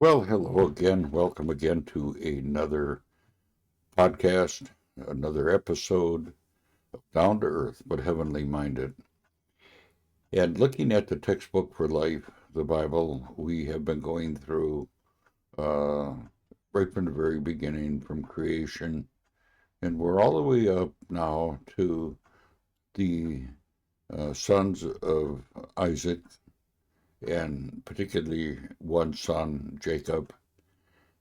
Well, hello again. Welcome again to another podcast, another episode of Down to Earth but Heavenly Minded. And looking at the textbook for life, the Bible, we have been going through uh, right from the very beginning, from creation, and we're all the way up now to the sons of Isaac, and particularly one son, Jacob.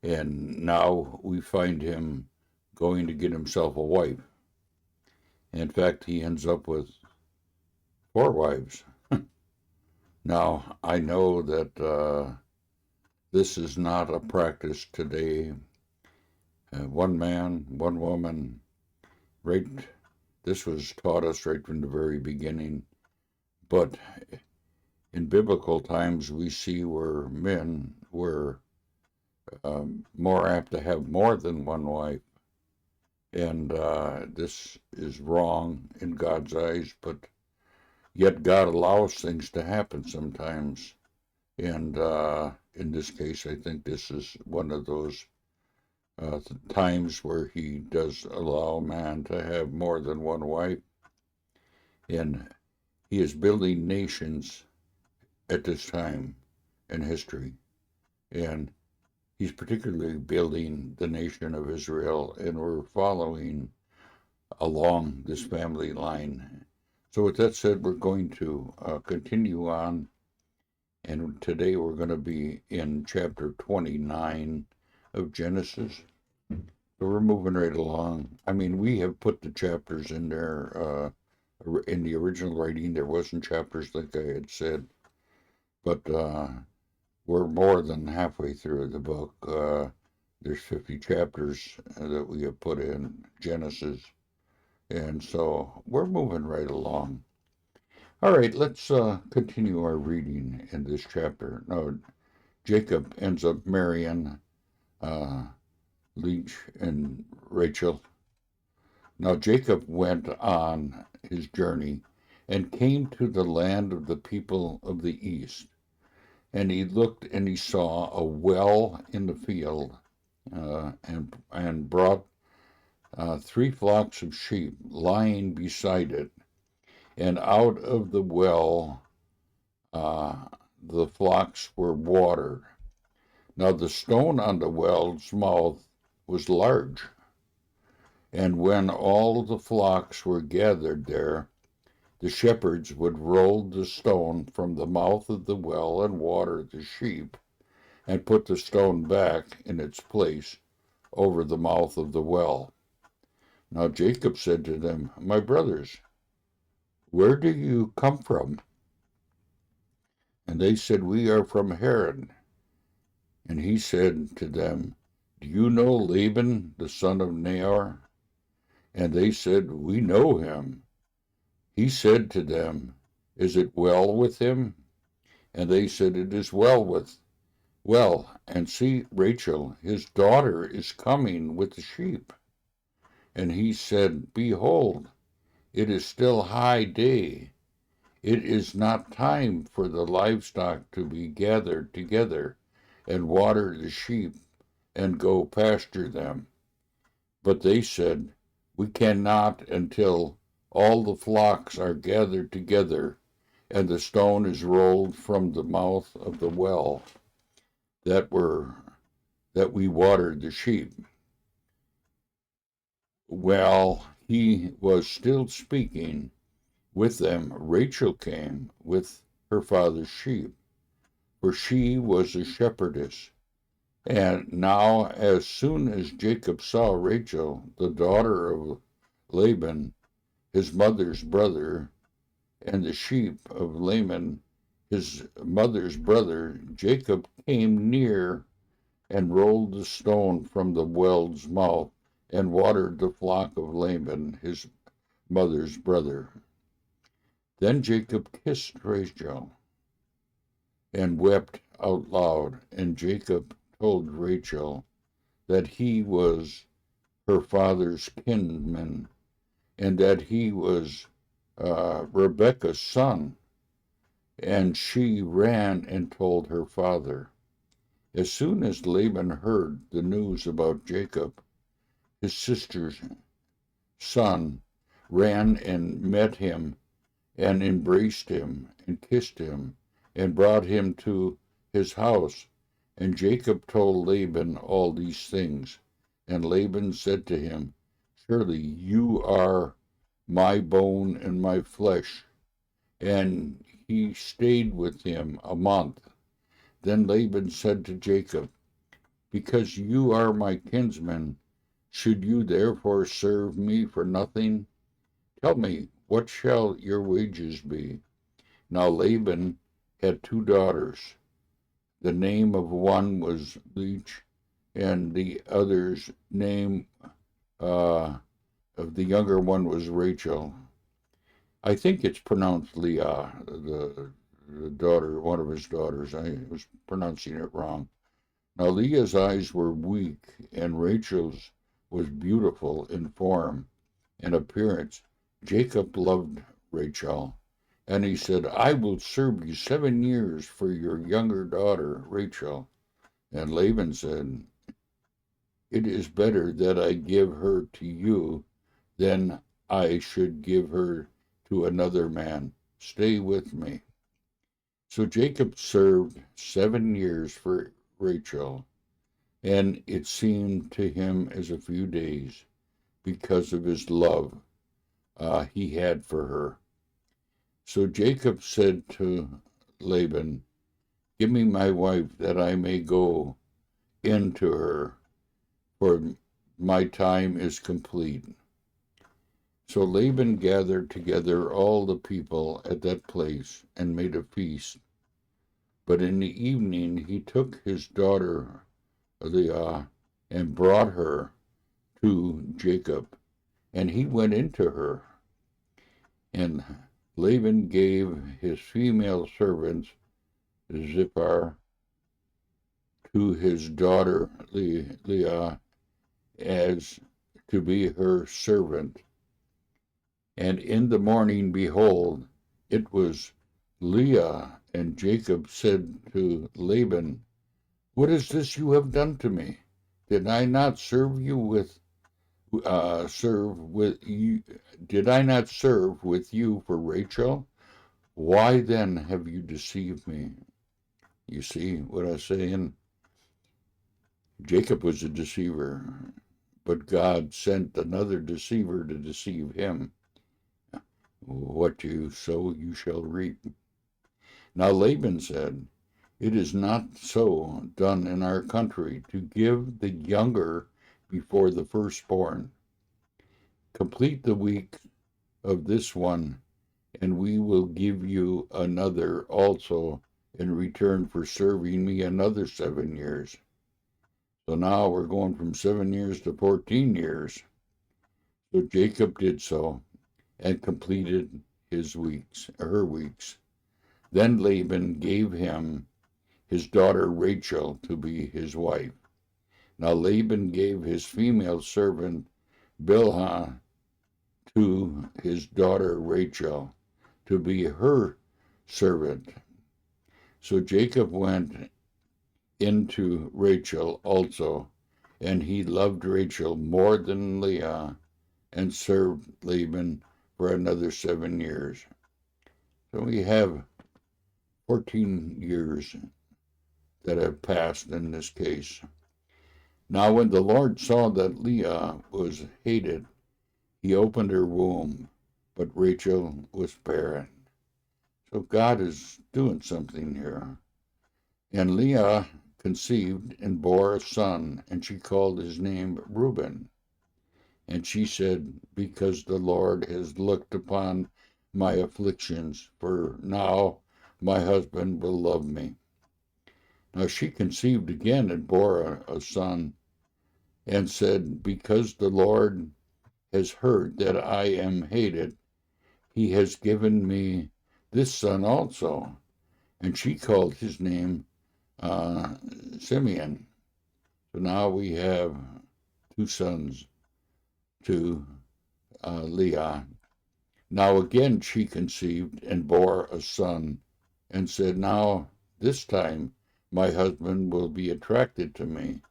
And now we find him going to get himself a wife. In fact, he ends up with four wives. Now, I know that this is not a practice today. One man, one woman, right? This was taught us right from the very beginning. But in biblical times, we see where men were more apt to have more than one wife. And this is wrong in God's eyes, but yet God allows things to happen sometimes. And in this case, I think this is one of those times where he does allow man to have more than one wife. And he is building nations at this time in history. And he's particularly building the nation of Israel, and we're following along this family line. So, with that said, we're going to continue on, and today we're going to be in chapter 29 of Genesis. So, we're moving right along. I mean, we have put the chapters in there. In the original writing, there wasn't chapters like I had said, but we're more than halfway through the book. There's 50 chapters that we have put in Genesis. And so we're moving right along. All right, let's continue our reading in this chapter. Now, Jacob ends up marrying uh, Leach and Rachel. Now, Jacob went on his journey and came to the land of the people of the east. And he looked and he saw a well in the field and brought three flocks of sheep lying beside it. And out of the well the flocks were watered. Now the stone on the well's mouth was large, and when all the flocks were gathered there, the shepherds would roll the stone from the mouth of the well and water the sheep, and put the stone back in its place over the mouth of the well. Now Jacob said to them, My brothers, where do you come from? And they said, We are from Haran. And he said to them, Do you know Laban, the son of Nahor? And they said, We know him. He said to them, Is it well with him? And they said, It is well. And see, Rachel, his daughter, is coming with the sheep. And he said, Behold, it is still high day. It is not time for the livestock to be gathered together, and water the sheep, and go pasture them. But they said, We cannot until all the flocks are gathered together, and the stone is rolled from the mouth of the well that we watered the sheep. While he was still speaking with them, Rachel came with her father's sheep, for she was a shepherdess. And now, as soon as Jacob saw Rachel, the daughter of Laban, his mother's brother, and the sheep of Laban, his mother's brother, Jacob came near and rolled the stone from the well's mouth and watered the flock of Laban, his mother's brother. Then Jacob kissed Rachel and wept out loud, and Jacob told Rachel that he was her father's kinsman, and that he was Rebekah's son. And she ran and told her father. As soon as Laban heard the news about Jacob, his sister's son ran and met him and embraced him and kissed him and brought him to his house. And Jacob told Laban all these things. And Laban said to him, surely you are my bone and my flesh. And he stayed with him a month. Then Laban said to Jacob, because you are my kinsman, should you therefore serve me for nothing? Tell me, what shall your wages be? Now Laban had two daughters. The name of one was Leach, and the other's name of the younger one was Rachel. I think it's pronounced Leah, the daughter, one of his daughters. I was pronouncing it wrong. Now Leah's eyes were weak, and Rachel's was beautiful in form and appearance. Jacob loved Rachel, and he said, I will serve you 7 years for your younger daughter, Rachel. And Laban said, it is better that I give her to you than I should give her to another man. Stay with me. So Jacob served 7 years for Rachel, and it seemed to him as a few days because of his love he had for her. So Jacob said to Laban, give me my wife that I may go in to her, for my time is complete. So Laban gathered together all the people at that place and made a feast. But in the evening he took his daughter Leah and brought her to Jacob, and he went into her. And Laban gave his female servants Zipporah to his daughter Leah as to be her servant. And in the morning, behold, it was Leah, and Jacob said to Laban, what is this you have done to me? Did I not serve you with Did I not serve with you for Rachel? Why then have you deceived me? You see what I'm saying? Jacob was a deceiver, but God sent another deceiver to deceive him. What you sow, you shall reap. Now Laban said, it is not so done in our country to give the younger before the firstborn. Complete the week of this one, and we will give you another also in return for serving me another 7 years. So now we're going from 7 years to 14 years. So Jacob did so and completed her weeks. Then Laban gave him his daughter Rachel to be his wife. Now Laban gave his female servant Bilhah to his daughter Rachel to be her servant. So Jacob went into Rachel also, and he loved Rachel more than Leah, and served Laban for another 7 years. So we have 14 years that have passed in this case. Now when the Lord saw that Leah was hated, he opened her womb, but Rachel was barren. So God is doing something here. And Leah conceived and bore a son, and she called his name Reuben. And she said, because the Lord has looked upon my afflictions, for now my husband will love me. Now she conceived again and bore a son, and said, because the Lord has heard that I am hated, he has given me this son also. And she called his name Simeon. So now we have two sons to Leah. Now again she conceived and bore a son, and said, now this time my husband will be attracted to me,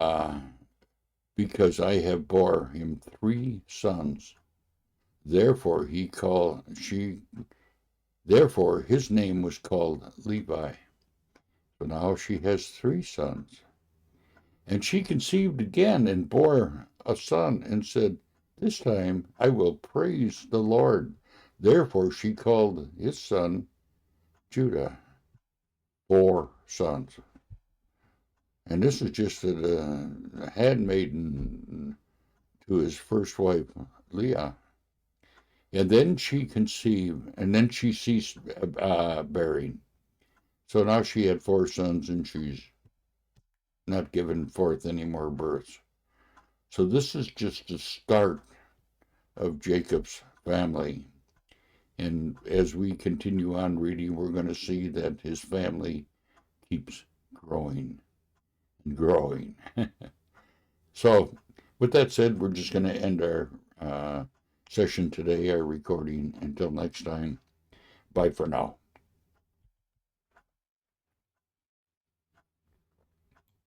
uh, because I have bore him 3 sons. Therefore therefore his name was called Levi. So now she has 3 sons. And she conceived again and bore a son and said, this time I will praise the Lord. Therefore she called his son Judah. 4 sons. And this is just a handmaiden to his first wife, Leah. And then she conceived, and then she ceased bearing. So now she had 4 sons, and she's not giving forth any more births. So this is just the start of Jacob's family. And as we continue on reading, we're going to see that his family keeps growing and growing. So, with that said, we're just going to end our session today, our recording. Until next time, bye for now.